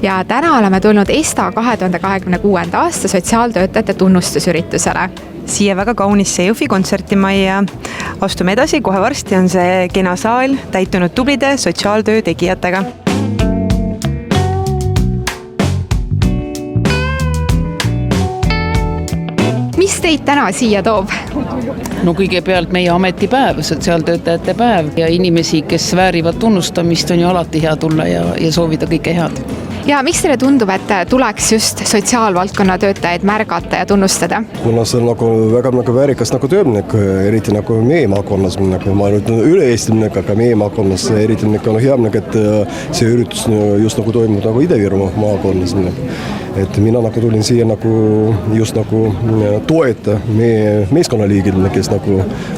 ja täna oleme tulnud ESTA 2026. aasta sotsiaaltöötajate tunnustusüritusele. Siia väga kaunisse Jõhvi kontsertimajja. Astume edasi, kohe varsti on see kena saal täitunud tublide sotsiaaltöö tegijatega. Mis teid täna siia toob? No kõigepealt meie ametipäev, sotsiaaltöötajate päev ja inimesi, kes väärivad tunnustamist, on ju alati hea tulla ja soovida kõike head. Ja miks teile tundub, et tuleks just sotsiaalvaldkonna töötajaid märgata ja tunnustada? Kuna see on väga väärikas töö, eriti meie maakonnas, ma üle Eesti, aga meie maakonnas eriti on hea, et see üritus just toimub Ida-Virumaa maakonnas. Et mina tulin siia just toeta meie meeskonnaliigid, kes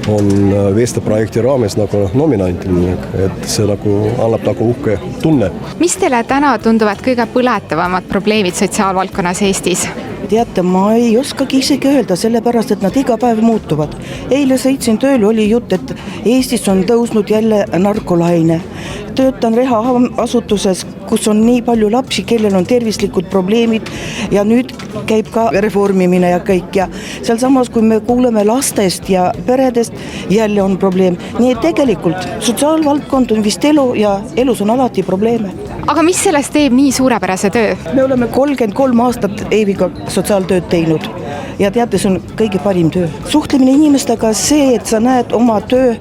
on Vesta projekti raames nominant, et see annab uhke tunne. Mis teile täna tunduvad kõige põletavamad probleemid sotsiaalvaldkonnas Eestis? Teate, ma ei oskagi isegi öelda, sellepärast, et nad iga päev muutuvad. Eile sõitsin tööl, oli jutt, et Eestis on tõusnud jälle narkolaine. Töötan rehaasutuses, kus on nii palju lapsi, kellel on tervislikud probleemid ja nüüd käib ka reformimine ja kõik. Ja seal samas, kui me kuuleme lastest ja peredest, jälle on probleem. Nii et tegelikult sotsiaalvaldkond on vist elu ja elus on alati probleeme. Aga mis sellest teeb nii suurepärase töö? Me oleme 33 aastat Eeviga sotsiaaltööd teinud ja teate, see on kõige parim töö. Suhtlemine inimestega see, et sa näed oma töö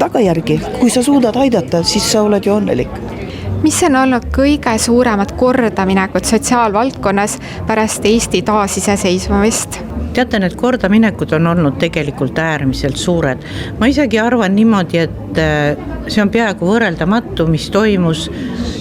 tagajärgi. Kui sa suudad aidata, siis sa oled ju õnnelik. Mis on olnud kõige suuremad kordaminekut sotsiaalvaldkonnas pärast Eesti taasiseseisvumist? Teate, need kordaminekud on olnud tegelikult äärmiselt suured. Ma isegi arvan niimoodi, et see on peaaegu võrreldamatu, mis toimus,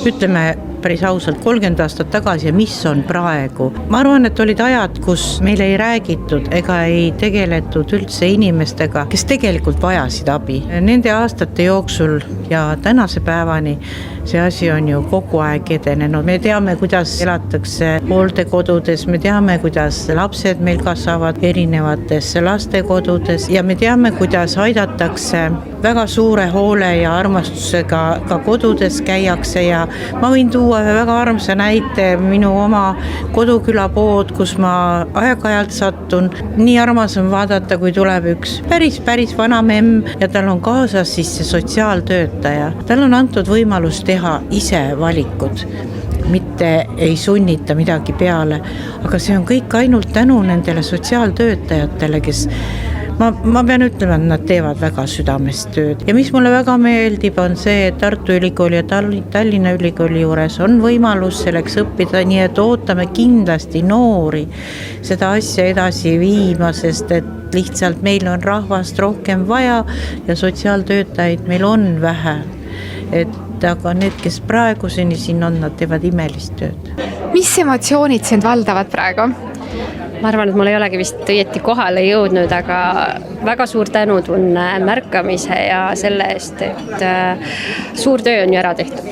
ütleme päris ausalt 30 aastat tagasi ja mis on praegu. Ma arvan, et olid ajad, kus meil ei räägitud ega ei tegeletud üldse inimestega, kes tegelikult vajasid abi. Nende aastate jooksul ja tänase päevani see asi on ju kogu aeg edenenud. Me teame, kuidas elatakse hooldekodudes, me teame, kuidas lapsed meil kasvavad erinevates lastekodudes ja me teame, kuidas aidatakse väga suure hoole ja armastusega ka kodudes käiakse ja ma võin tuua ühe väga armsa näite minu oma koduküla pood, kus ma aeg-ajalt sattun. Nii armas on vaadata, kui tuleb üks päris vana memm ja tal on kaasas siis see sotsiaaltöötaja. Tal on antud võimalus teha ise valikud, mitte ei sunnita midagi peale, aga see on kõik ainult tänu nendele sotsiaaltöötajatele, kes Ma pean ütlema, et nad teevad väga südamest tööd. Ja mis mulle väga meeldib on see, et Tartu Ülikooli ja Tallinna Ülikooli juures on võimalus selleks õppida, nii et ootame kindlasti noori seda asja edasi viima, sest et lihtsalt meil on rahvast rohkem vaja ja sotsiaaltöötajaid meil on vähe. Aga need, kes praeguseni siin on, nad teevad imelist tööd. Mis emotsioonid sind valdavad praegu? Ma arvan, et mul ei olegi vist õieti kohale jõudnud, aga väga suur tänutunne märkamise ja selle eest, et suur töö on ju ära tehtud.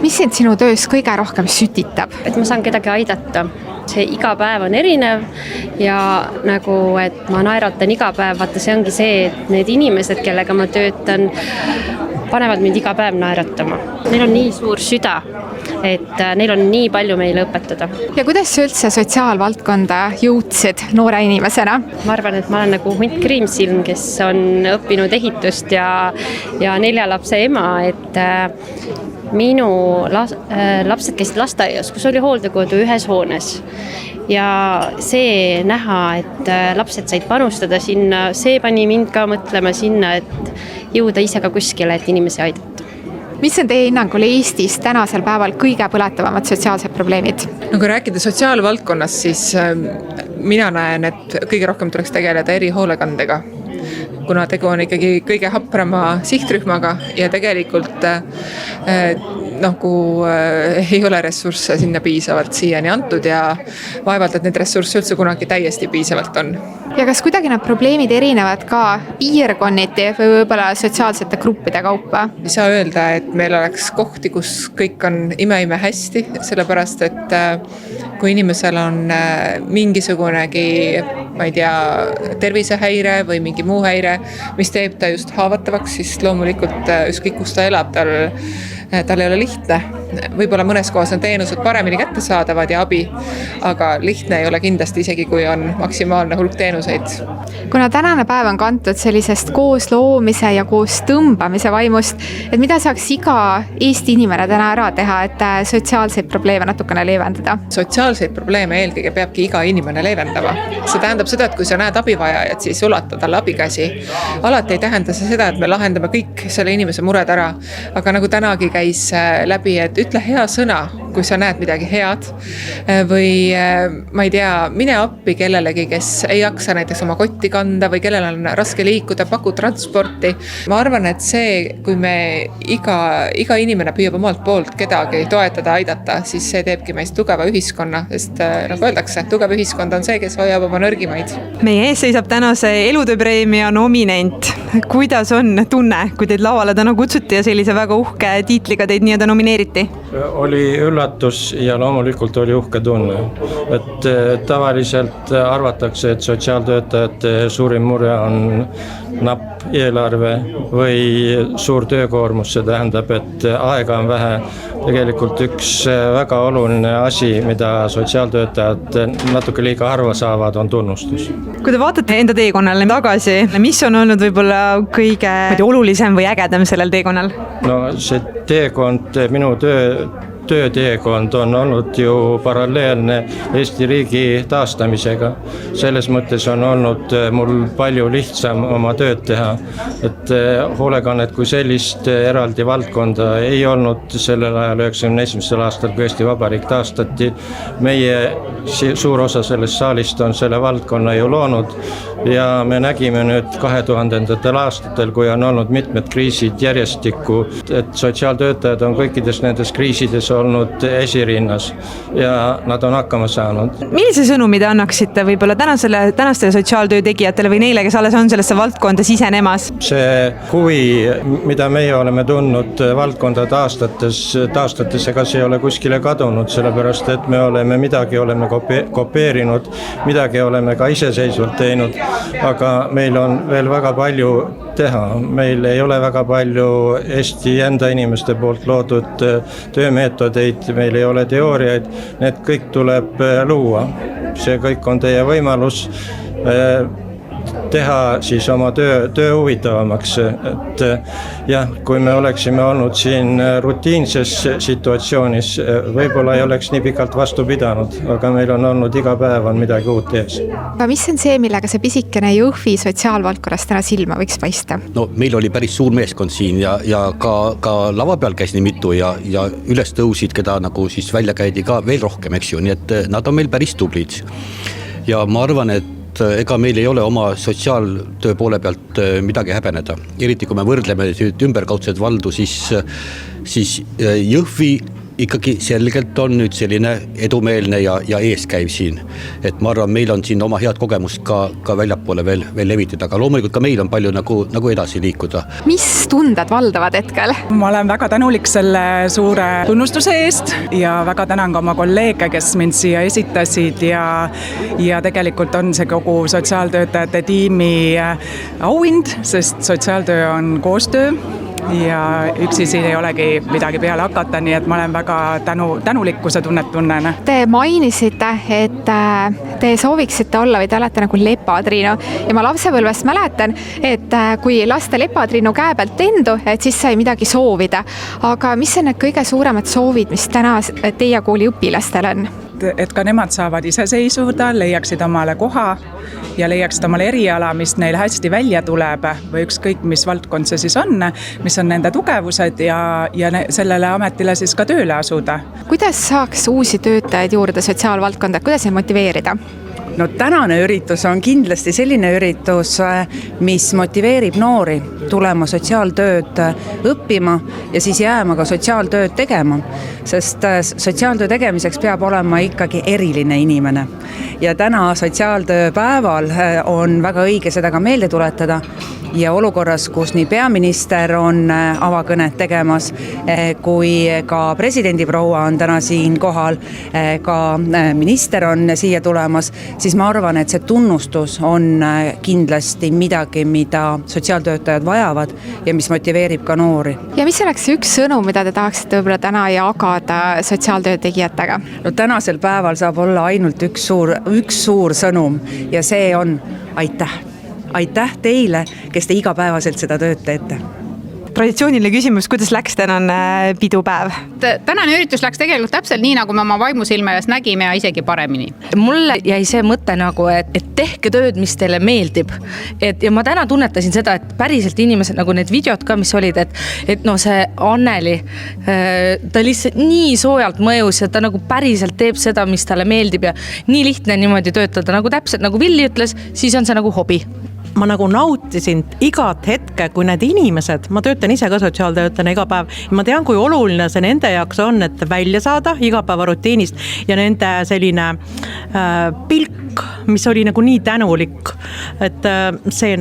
Mis sind sinu töös kõige rohkem sütitab? Et ma saan kedagi aidata. See iga päev on erinev ja et ma naeratan iga päev, vaata see ongi see, et need inimesed, kellega ma töötan, panevad mind iga päev naeratama. Neil on nii suur süda, et neil on nii palju meile õpetada. Ja kuidas sa üldse sotsiaalvaldkonda jõudsid noore inimesena? Ma arvan, et ma olen nagu Hunt Kriimsilm, kes on õppinud ehitust ja 4 lapse ema, et minu lapsed käisid lasteaias, kus oli hooldekodu ühes hoones. Ja see näha, et lapsed said panustada sinna, see pani mind ka mõtlema sinna, et jõuda ise ka kuskile, et inimesi aidata. Mis on teie hinnangul Eestis tänasel päeval kõige põletavamad sotsiaalsed probleemid? Kui rääkida sotsiaalvaldkonnas, siis mina näen, et kõige rohkem tuleks tegeleda erihoolekandega, kuna tegu on ikkagi kõige haprama sihtrühmaga ja tegelikult ei ole ressursse sinna piisavalt siiani antud ja vaevalt, et need ressursse üldse kunagi täiesti piisavalt on. Ja kas kuidagi need probleemid erinevad ka piirkonniti või võib-olla sotsiaalsete gruppide kaupa? Ei saa öelda, et meil oleks kohti, kus kõik on ime hästi, sellepärast, et kui inimesel on mingisugunegi, ma ei tea, tervisehäire või mingi muu häire, mis teeb ta just haavatavaks, siis loomulikult ükskõik kus ta elab, tal ei ole lihtne. võib-olla mõnes kohas on teenused paremini kättesaadavad ja abi, aga lihtne ei ole kindlasti, isegi kui on maksimaalne hulk teenuseid. kuna tänane päev on kantud sellisest koos loomise ja koos tõmbamise vaimust, et mida saaks iga Eesti inimene täna ära teha, et sotsiaalseid probleeme natukene leevendada? Sotsiaalseid probleeme eelkõige peabki iga inimene leevendama. See tähendab seda, et kui sa näed abivajajat, siis ulata talle abikäsi. Alati ei tähenda see seda, et me lahendame kõik selle inimese mured ära, aga nagu tänagi käis läbi, et ütle hea sõna, kui sa näed midagi head või ma ei tea, mine appi kellelegi, kes ei jaksa näiteks oma kotti kanda või kellel on raske liikuda, paku transporti. Ma arvan, et see, kui me iga inimene püüab omalt poolt kedagi toetada, aidata, siis see teebki meist tugeva ühiskonna, sest nagu öeldakse, tugev ühiskond on see, kes hoiab oma nõrgimaid. meie ees seisab tänase elutööpreemia nominent. Kuidas on tunne, kui teid lauale täna kutsuti ja sellise väga uhke tiitliga teid nii-öelda nomineeriti? Oli üllatus ja loomulikult oli uhke tunne, et tavaliselt arvatakse, et sotsiaaltöötajate suurim mure on napp eelarve või suur töökoormus, see tähendab, et aega on vähe. Tegelikult üks väga oluline asi, mida sotsiaaltöötajad natuke liiga harva saavad, on tunnustus. Kui te vaatate enda teekonnale tagasi, mis on olnud võib-olla kõige olulisem või ägedam sellel teekonnal? No see teekond, minu tööteekond on olnud ju paralleelne Eesti riigi taastamisega. Selles mõttes on olnud mul palju lihtsam oma tööd teha, et hoolekannet kui sellist eraldi valdkonda ei olnud sellel ajal 91. aastal, kui Eesti Vabariik taastati. Meie suur osa sellest saalist on selle valdkonna ju loonud ja me nägime nüüd 2000. aastatel, kui on olnud mitmed kriisid järjestikku, et sotsiaaltöötajad on kõikides nendes kriisides olnud esirinnas ja nad on hakkama saanud. Millise sõnumi te annaksite võib-olla tänastele sotsiaaltöö tegijatele või neile, kes alles on sellesse valdkonda sisenemas? See huvi, mida meie oleme tundnud valdkonda taastates, ega see ei ole kuskile kadunud, sellepärast et me oleme midagi kopeerinud, midagi oleme ka iseseisvalt teinud, aga meil on veel väga palju teha. Meil ei ole väga palju Eesti enda inimeste poolt loodud töömeetodeid, meil ei ole teooriaid, need kõik tuleb luua. See kõik on teie võimalus teha siis oma töö huvitavamaks, et jah, kui me oleksime olnud siin rutiinses situatsioonis, võib-olla ei oleks nii pikalt vastu pidanud, aga meil on olnud iga päev on midagi uut ees. Aga mis on see, millega see pisikene Jõhvi sotsiaalvaldkonnas täna silma võiks paista? No meil oli päris suur meeskond siin ja ka lava peal käis nii mitu ja üles tõusid, keda nagu siis välja käidi ka veel rohkem, eks ju, nii et nad on meil päris tublid. Ja ma arvan, et ega meil ei ole oma sotsiaaltöö poole pealt midagi häbeneda. Eriti kui me võrdleme ümberkaudseid valdu, siis Jõhvi ikkagi selgelt on nüüd selline edumeelne ja eeskäiv siin. Et ma arvan, meil on siin oma head kogemust ka väljapoole veel levitada, aga loomulikult ka meil on palju nagu edasi liikuda. Mis tunded valdavad hetkel? Ma olen väga tänulik selle suure tunnustuse eest ja väga tänan ka oma kolleege, kes mind siia esitasid ja tegelikult on see kogu sotsiaaltöötajate tiimi auhind, sest sotsiaaltöö on koostöö ja üksi siin ei olegi midagi peale hakata, nii et ma olen väga tänulikkuse tunnet tunnen. Te mainisite, et te sooviksite olla või te olete nagu Lepatriinu ja ma lapsepõlvest mäletan, et kui lasta Lepatriinu käe pealt lendu, et siis sai midagi soovida. Aga mis on need kõige suuremad soovid, mis täna teie kooli õpilastel on? Et ka nemad saavad iseseisvuda, leiaksid omale koha ja leiaksid omale eriala, mis neil hästi välja tuleb või ükskõik, mis valdkond see siis on, mis on nende tugevused ja sellele ametile siis ka tööle asuda. Kuidas saaks uusi töötajaid juurde sotsiaalvaldkonda, kuidas neid motiveerida? No tänane üritus on kindlasti selline üritus, mis motiveerib noori tulema sotsiaaltööd õppima ja siis jääma ka sotsiaaltööd tegema, sest sotsiaaltöö tegemiseks peab olema ikkagi eriline inimene. Ja täna sotsiaaltöö päeval on väga õige seda ka meelde tuletada, ja olukorras, kus nii peaminister on avakõnet tegemas, kui ka presidendiproua on täna siin kohal, ka minister on siia tulemas, siis ma arvan, et see tunnustus on kindlasti midagi, mida sotsiaaltöötajad vajavad ja mis motiveerib ka noori. ja mis oleks üks sõnum, mida te tahaksite võib-olla täna jagada sotsiaaltöö tegijatega? No tänasel päeval saab olla ainult üks suur sõnum ja see on aitäh. Aitäh teile, kes te igapäevaselt seda tööd teete. Traditsiooniline küsimus, kuidas läks tänane pidupäev? Tänane üritus läks tegelikult täpselt nii, nagu me oma vaimusilme ees nägime ja isegi paremini. Mulle jäi see mõte nagu, et tehke tööd, mis teile meeldib. Ja ma täna tunnetasin seda, et päriselt inimesed, nagu need videod ka, mis olid, et no see Anneli, ta lihtsalt nii soojalt mõjus ja ta nagu päriselt teeb seda, mis talle meeldib ja nii lihtne niimoodi töötada, nagu täpselt nagu Villi ütles, siis on see nagu hobi. Ma nagu nautisin igat hetke, kui need inimesed, ma töötan ise ka sotsiaaltöötajana iga päev, ma tean, kui oluline see nende jaoks on, et välja saada igapäevarutiinist ja nende selline pilk, mis oli nagu nii tänulik, et see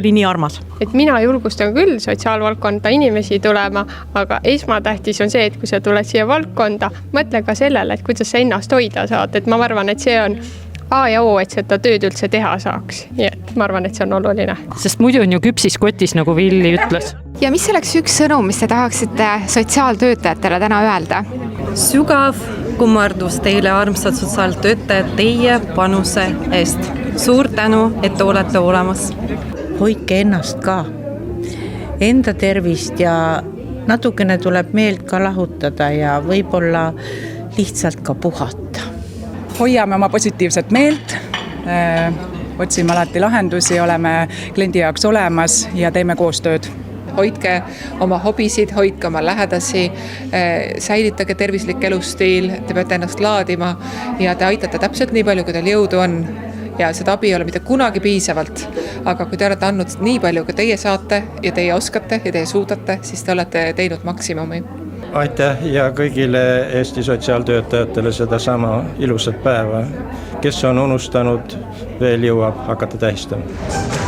oli nii armas. Et mina julgustan küll sotsiaalvaldkonda inimesi tulema, aga esmatähtis on see, et kui sa tuled siia valdkonda, mõtle ka sellele, et kuidas sa ennast hoida saad, et ma arvan, et see on A ja O, et seda tööd üldse teha saaks. Nii et ma arvan, et see on oluline. Sest muidu on ju küpsis kotis, nagu Villi ütles. Ja mis oleks üks sõnum, mis te tahaksite sotsiaaltöötajatele täna öelda? Sügav kummardus teile, armsad sotsiaaltöötajad, teie panuse eest. Suur tänu, et te olete olemas. Hoidke ennast ka, enda tervist ja natukene tuleb meelt ka lahutada ja võib-olla lihtsalt ka puhata. Hoiame oma positiivset meelt, otsime alati lahendusi, oleme kliendi jaoks olemas ja teeme koostööd. Hoidke oma hobisid, hoidke oma lähedasi, säilitage tervislik elustiil, te peate ennast laadima ja te aitate täpselt nii palju, kui teil jõudu on. Ja seda abi ei ole mitte kunagi piisavalt, aga kui te olete andnud nii palju, kui teie saate ja teie oskate ja teie suudate, siis te olete teinud maksimumi. Aitäh ja kõigile Eesti sotsiaaltöötajatele seda sama ilusat päeva. Kes on unustanud, veel jõuab hakata tähistama.